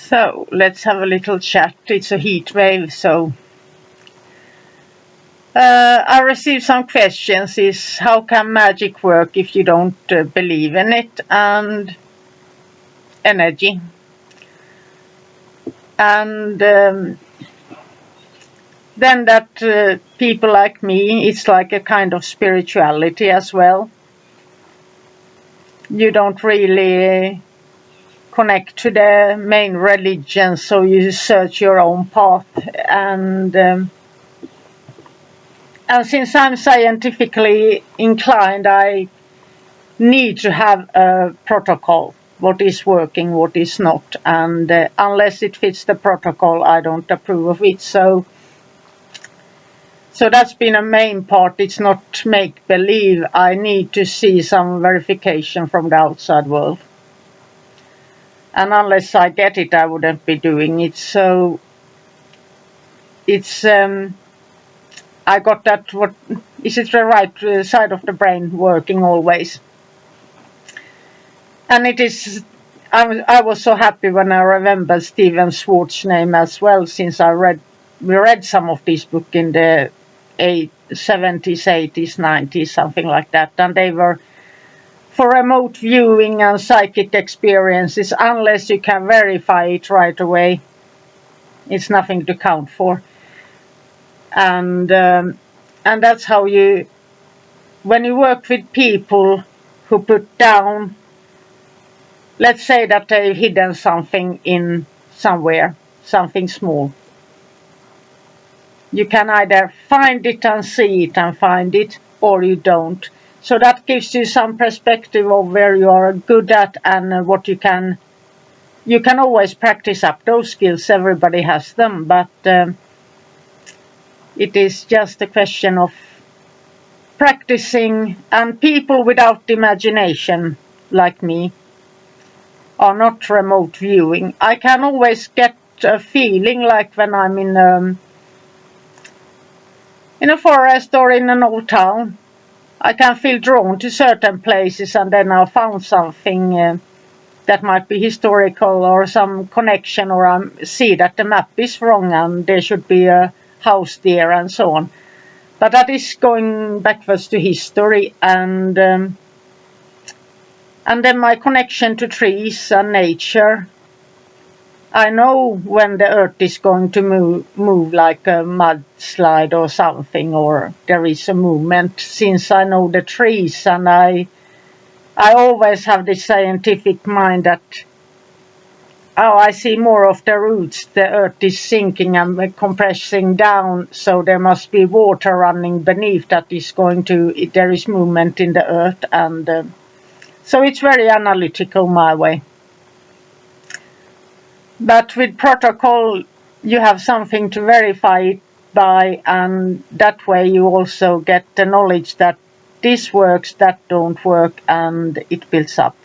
So let's have a little chat. It's a heat wave, so I received some questions. Is how can magic work if you don't believe in it, and energy, and then that people like me, it's like a kind of spirituality as well. You don't really connect to the main religion, so you search your own path. And since I'm scientifically inclined, I need to have a protocol. What is working, what is not, and unless it fits the protocol, I don't approve of it. So that's been a main part. It's not make believe. I need to see some verification from the outside world. And unless I get it, I wouldn't be doing it. So it's I got that. What is it? The right side of the brain working always, and it is. I was so happy when I remembered Stephen Schwartz's name as well, since we read some of these books in the 70s, 80s, 90s, something like that, and they were for remote viewing and psychic experiences. Unless you can verify it right away, it's nothing to count for. And that's how when you work with people who put down, let's say that they've hidden something in somewhere, something small. You can either find it and see it and find it, or you don't. So that gives you some perspective of where you are good at and what you can always practice up those skills. Everybody has them, but it is just a question of practicing. And people without imagination, like me, are not remote viewing. I can always get a feeling like when I'm in a forest or in an old town. I can feel drawn to certain places, and then I found something that might be historical or some connection, or I see that the map is wrong and there should be a house there and so on. But that is going backwards to history, and then my connection to trees and nature. I know when the earth is going to move like a mudslide or something, or there is a movement, since I know the trees, and I always have this scientific mind that I see more of the roots. The earth is sinking and compressing down, so there must be water running beneath that is there is movement in the earth, and so it's very analytical my way. But with protocol, you have something to verify it by, and that way you also get the knowledge that this works, that don't work, and it builds up.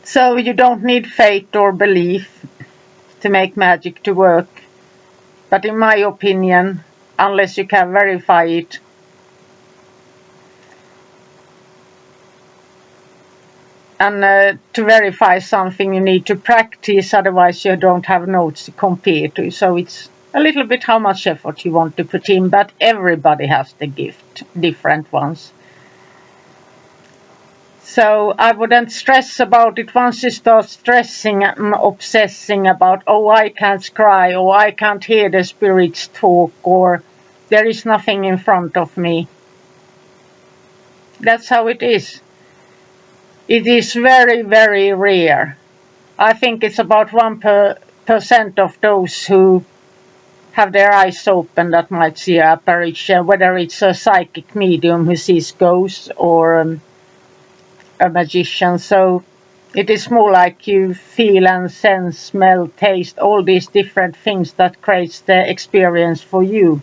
So you don't need faith or belief to make magic to work. But in my opinion, unless you can verify it, and to verify something, you need to practice, otherwise you don't have notes to compare to. So it's a little bit how much effort you want to put in, but everybody has the gift, different ones. So I wouldn't stress about it. Once you start stressing and obsessing about, I can't cry, or I can't hear the spirits talk, or there is nothing in front of me. That's how it is. It is very, very rare. I think it's about 1% of those who have their eyes open that might see an apparition, whether it's a psychic medium who sees ghosts or a magician. So it is more like you feel and sense, smell, taste, all these different things that creates the experience for you.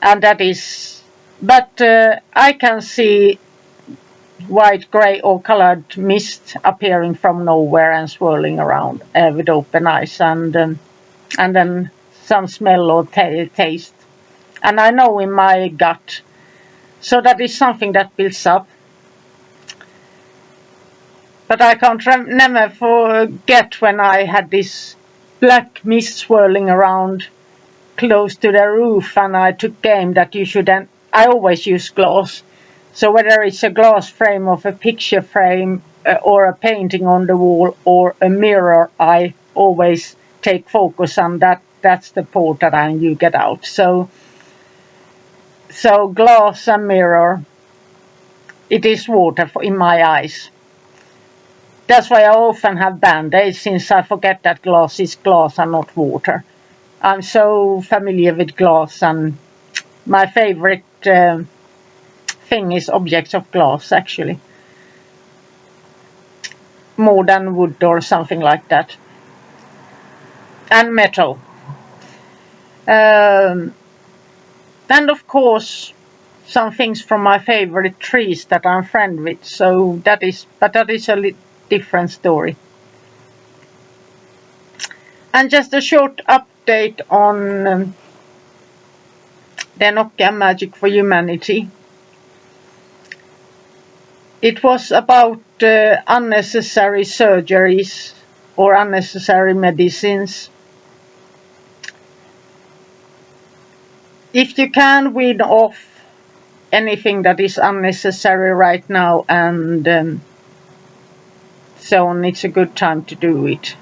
And that is, but I can see white, grey or colored mist appearing from nowhere and swirling around with open eyes, and then some smell or taste. And I know in my gut. So that is something that builds up. But I can't never forget when I had this black mist swirling around close to the roof, and I took aim that you shouldn't. I always use glass. So whether it's a glass frame of a picture frame or a painting on the wall or a mirror, I always take focus on that. That's the portrait and you get out. So glass and mirror, it is water in my eyes. That's why I often have band-aids, since I forget that glass is glass and not water. I'm so familiar with glass, and my favorite thing is objects of glass, actually. More than wood or something like that. And metal. And of course, some things from my favorite trees that I'm friend with. So that is a different story. And just a short update on the Nokia Magic for Humanity. It was about unnecessary surgeries or unnecessary medicines. If you can weed off anything that is unnecessary right now and so on, it's a good time to do it.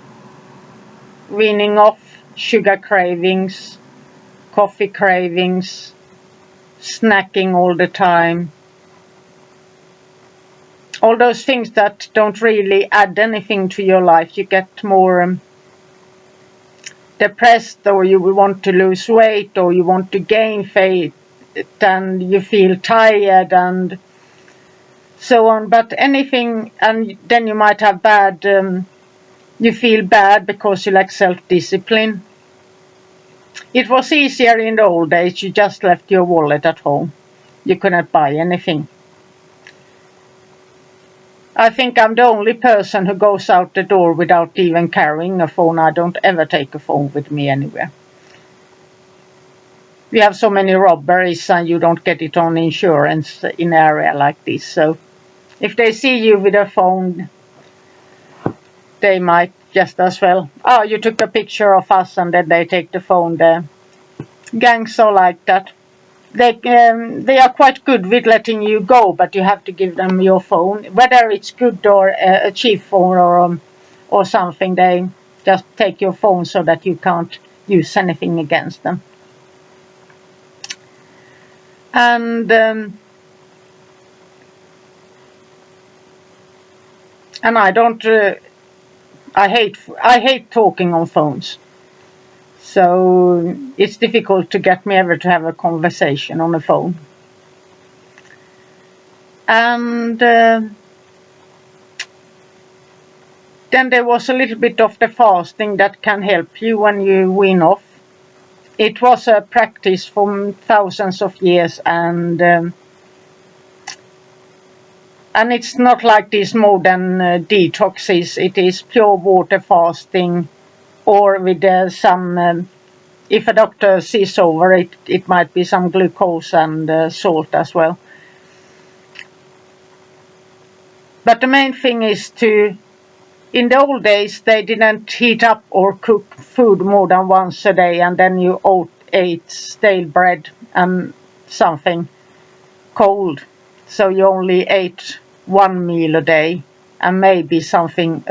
Weaning off sugar cravings, coffee cravings, snacking all the time. All those things that don't really add anything to your life. You get more depressed, or you want to lose weight, or you want to gain weight, and you feel tired and so on. But anything, and then you might have you feel bad because you lack self-discipline. It was easier in the old days. You just left your wallet at home. You couldn't buy anything. I think I'm the only person who goes out the door without even carrying a phone. I don't ever take a phone with me anywhere. We have so many robberies and you don't get it on insurance in an area like this. So if they see you with a phone, they might just as well. Oh, you took a picture of us, and then they take the phone there. Gangs are like that. They are quite good with letting you go, but you have to give them your phone. Whether it's good or a cheap phone or something, they just take your phone so that you can't use anything against them. And I don't. I hate talking on phones. So it's difficult to get me ever to have a conversation on the phone. And then there was a little bit of the fasting that can help you when you wean off. It was a practice from thousands of years, and it's not like these modern detoxes. It is pure water fasting, or with some, if a doctor sees over it, it might be some glucose and salt as well. But the main thing is in the old days, they didn't heat up or cook food more than once a day, and then you ate stale bread and something cold. So you only ate one meal a day, and maybe something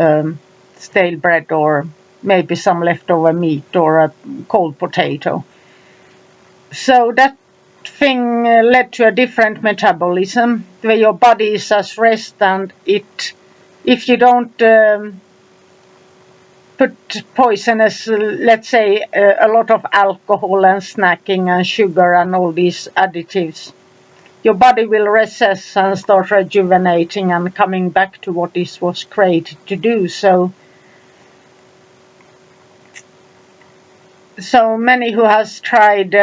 stale bread, or maybe some leftover meat or a cold potato. So that thing led to a different metabolism, where your body is at rest, and if you don't put poisonous, let's say a lot of alcohol and snacking and sugar and all these additives, your body will recess and start rejuvenating and coming back to what it was created to do. So many who has tried,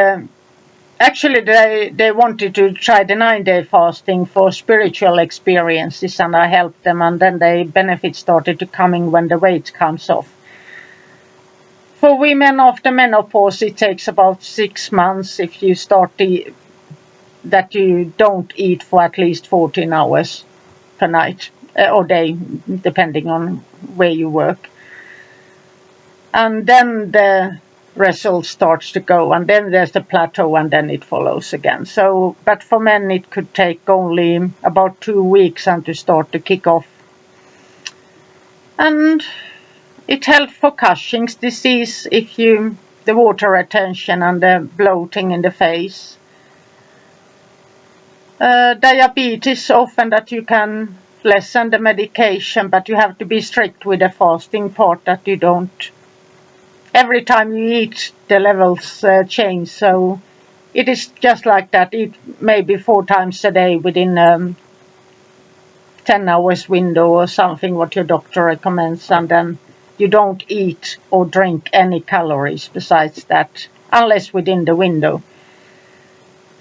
actually they wanted to try the 9-day fasting for spiritual experiences, and I helped them, and then the benefits started to coming when the weight comes off. For women after menopause, it takes about 6 months if you start that you don't eat for at least 14 hours per night. or day, depending on where you work. And then the result starts to go, and then there's the plateau, and then it follows again. So, but for men it could take only about 2 weeks and to start to kick off. And it helps for Cushing's disease if the water retention and the bloating in the face. Diabetes, often that you can lessen the medication, but you have to be strict with the fasting part, that you don't, every time you eat the levels change. So it is just like that. Eat maybe 4 times a day within 10 hours window or something, what your doctor recommends, and then you don't eat or drink any calories besides that, unless within the window.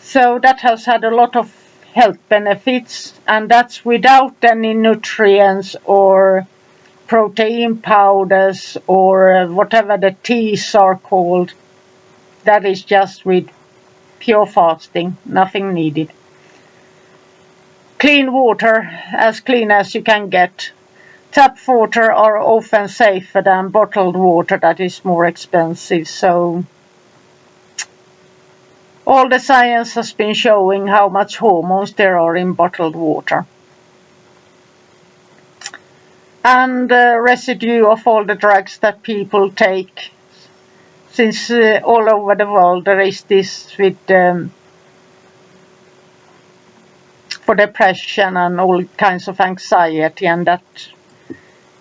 So that has had a lot of health benefits, and that's without any nutrients or protein powders or whatever the teas are called. That is just with pure fasting, nothing needed. Clean water, as clean as you can get. Tap water are often safer than bottled water, that is more expensive. So all the science has been showing how much hormones there are in bottled water. And the residue of all the drugs that people take, since all over the world there is this with for depression and all kinds of anxiety, and that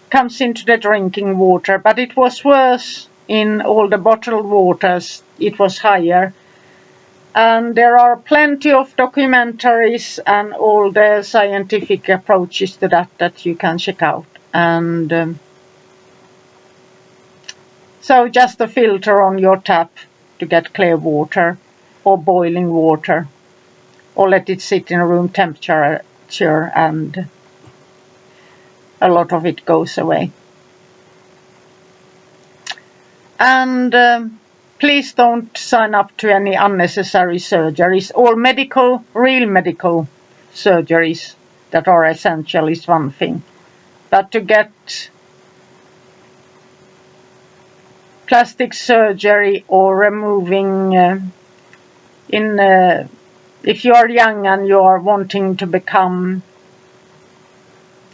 comes into the drinking water. But it was worse in all the bottled waters, it was higher. And there are plenty of documentaries and all the scientific approaches to that you can check out. And so just a filter on your tap to get clear water, or boiling water, or let it sit in room temperature, and a lot of it goes away. And please don't sign up to any unnecessary surgeries. All medical, real medical surgeries that are essential is one thing. But to get plastic surgery or removing if you are young and you are wanting to become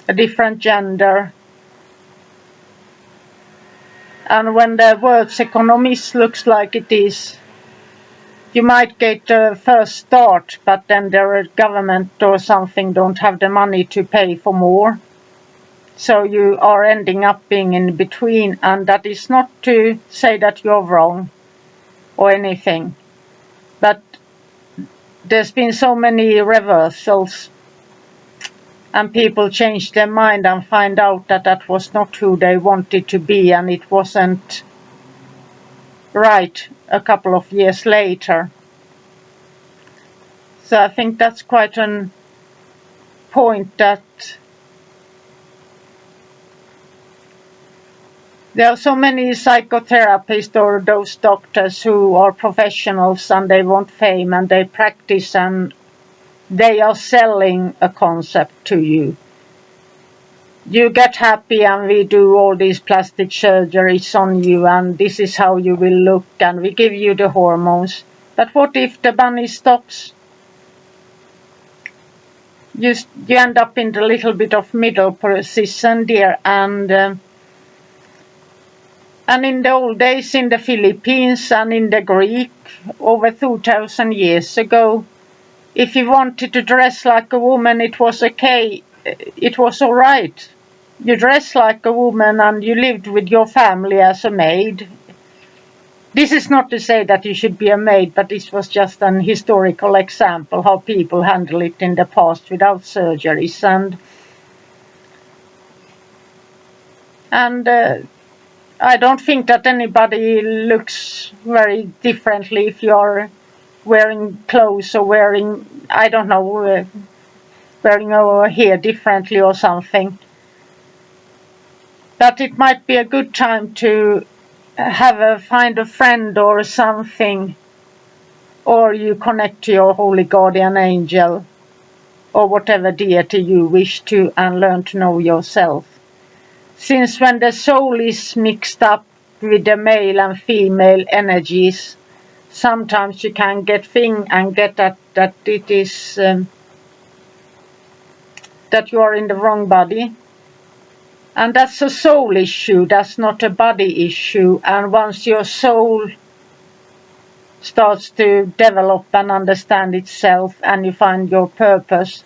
a different gender, and when the world's economist looks like it is, you might get a first start, but then the government or something don't have the money to pay for more. So you are ending up being in between, and that is not to say that you're wrong or anything. But there's been so many reversals, and people change their mind and find out that that was not who they wanted to be, and it wasn't right a couple of years later. So I think that's quite a point, that there are so many psychotherapists or those doctors who are professionals and they want fame and they practice and they are selling a concept to you. You get happy and we do all these plastic surgeries on you and this is how you will look and we give you the hormones. But what if the bunny stops? You end up in the little bit of middle position there, and in the old days in the Philippines and in the Greek, over 2,000 years ago, if you wanted to dress like a woman, it was okay. It was all right. You dressed like a woman and you lived with your family as a maid. This is not to say that you should be a maid, but this was just an historical example how people handled it in the past without surgeries. And I don't think that anybody looks very differently if you're wearing clothes or wearing, I don't know, wearing over here differently or something. But it might be a good time to find a friend or something, or you connect to your holy guardian angel, or whatever deity you wish to, and learn to know yourself. Since when the soul is mixed up with the male and female energies, sometimes you can get that it is that you are in the wrong body. And that's a soul issue, that's not a body issue. And once your soul starts to develop and understand itself and you find your purpose,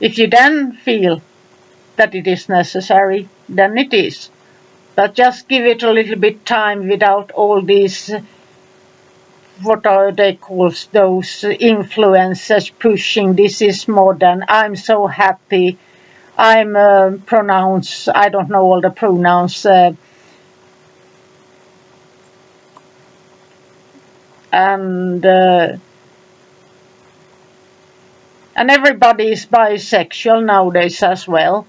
if you then feel that it is necessary, then it is. But just give it a little bit time without all these, what are they called, those influencers pushing this is modern, I'm so happy, I'm pronounced, I don't know all the pronouns, and everybody is bisexual nowadays as well.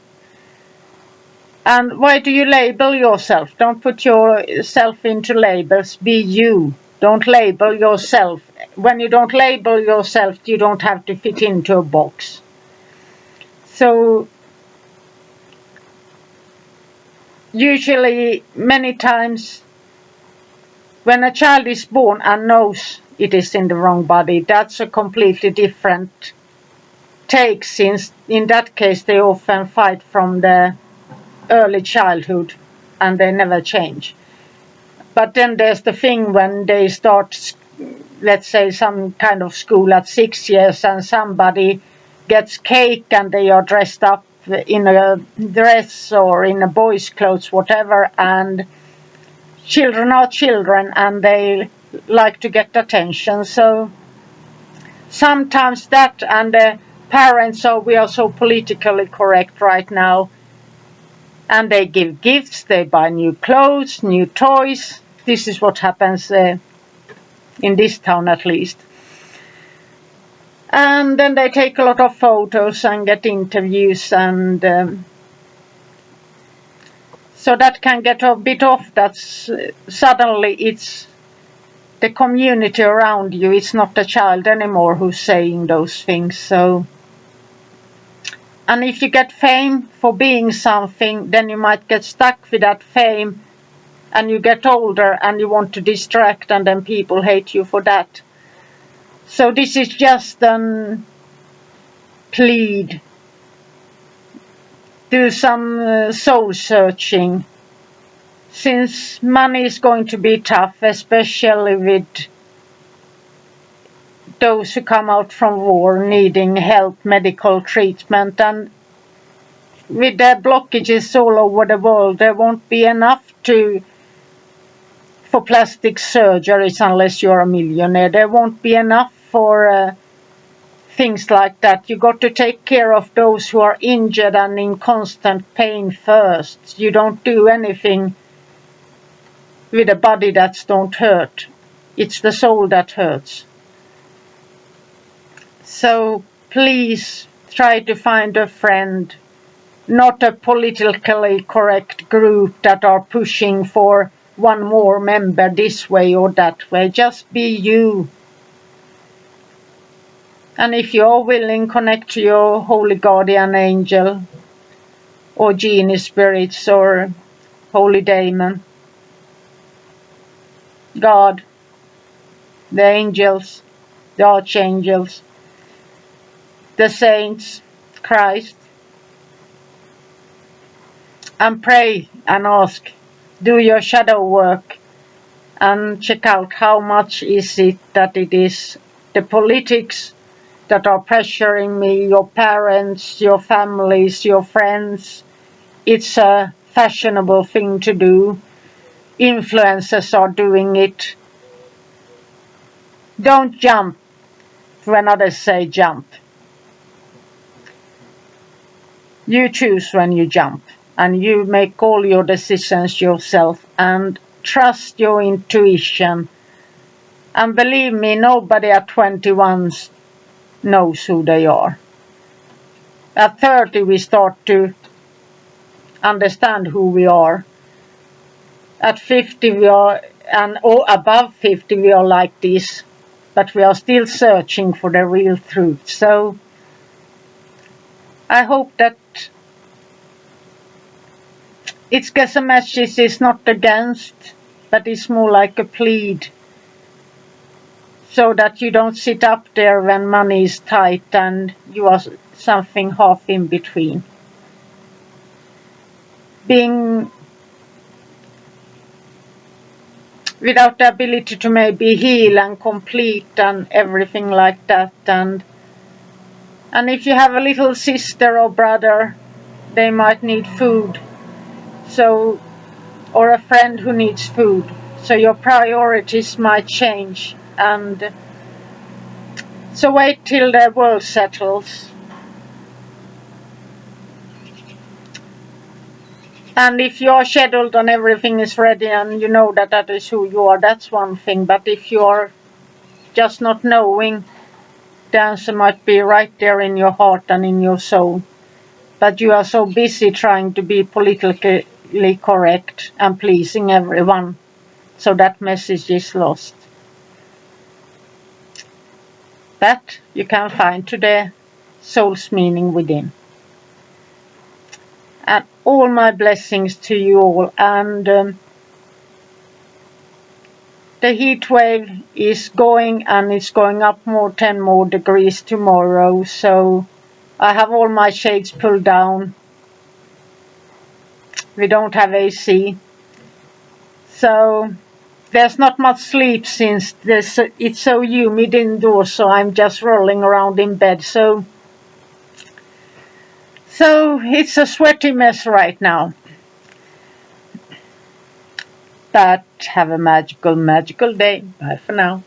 And why do you label yourself? Don't put yourself into labels. Be you. Don't label yourself. When you don't label yourself, you don't have to fit into a box. So usually, many times, when a child is born and knows it is in the wrong body, that's a completely different take, since in that case they often fight from the early childhood and they never change. But then there's the thing when they start, let's say, some kind of school at 6 years and somebody gets cake and they are dressed up in a dress or in a boy's clothes, whatever, and children are children and they like to get attention. So sometimes that, and the parents, we are so politically correct right now, and they give gifts, they buy new clothes, new toys. This is what happens in this town at least. And then they take a lot of photos and get interviews, and so that can get a bit off. That's suddenly it's the community around you, it's not the child anymore who's saying those things. So, and if you get fame for being something, then you might get stuck with that fame, and you get older and you want to distract, and then people hate you for that. So this is just a plead. Do some soul searching, since money is going to be tough, especially with those who come out from war needing help, medical treatment, and with the blockages all over the world, there won't be enough for plastic surgeries unless you're a millionaire. There won't be enough for things like that. You got to take care of those who are injured and in constant pain first. You don't do anything with a body that don't hurt. It's the soul that hurts. So please try to find a friend, not a politically correct group that are pushing for one more member this way or that way. Just be you. And if you're willing, connect to your holy guardian angel or genie spirits or holy daemon, God, the angels, the archangels, the saints, Christ, and pray and ask, do your shadow work and check out how much is it that it is the politics that are pressuring me, your parents, your families, your friends. It's a fashionable thing to do. Influencers are doing it. Don't jump when others say jump. You choose when you jump, and you make all your decisions yourself, and trust your intuition. And believe me, nobody at 21 knows who they are. At 30 we start to understand who we are. At 50 we are, and above 50 we are like this. but we are still searching for the real truth. So I hope that its message is not against, but it's more like a plead, so that you don't sit up there when money is tight and you are something half in between. Being without the ability to maybe heal and complete and everything like that. And if you have a little sister or brother, they might need food. So, or a friend who needs food. So your priorities might change. And so wait till the world settles. And if you're scheduled and everything is ready and you know that that is who you are, that's one thing. But if you're just not knowing, the answer might be right there in your heart and in your soul. But you are so busy trying to be politically correct and pleasing everyone, so that message is lost. That you can find to the soul's meaning within. And all my blessings to you all. And the heat wave is going, and it's going up 10 more degrees tomorrow. So I have all my shades pulled down. We don't have AC. So there's not much sleep since it's so humid indoors, so I'm just rolling around in bed. So it's a sweaty mess right now. But have a magical, magical day. Bye for now.